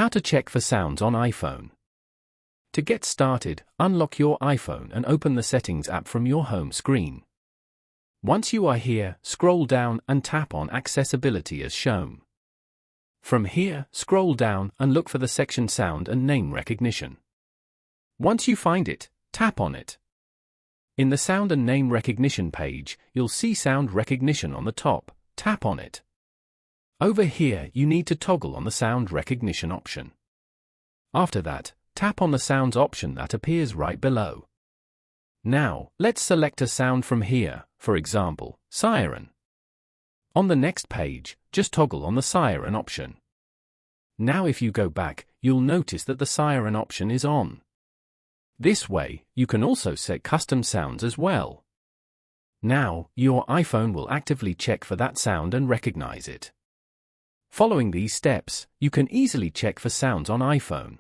How to check for sounds on iPhone. To get started, unlock your iPhone and open the Settings app from your home screen. Once you are here, scroll down and tap on Accessibility as shown. From here, scroll down and look for the section Sound and Name Recognition. Once you find it, tap on it. In the Sound and Name Recognition page, you'll see Sound Recognition on the top. Tap on it. Over here, you need to toggle on the Sound Recognition option. After that, tap on the Sounds option that appears right below. Now, let's select a sound from here, for example, siren. On the next page, just toggle on the siren option. Now if you go back, you'll notice that the siren option is on. This way, you can also set custom sounds as well. Now, your iPhone will actively check for that sound and recognize it. Following these steps, you can easily check for sounds on iPhone.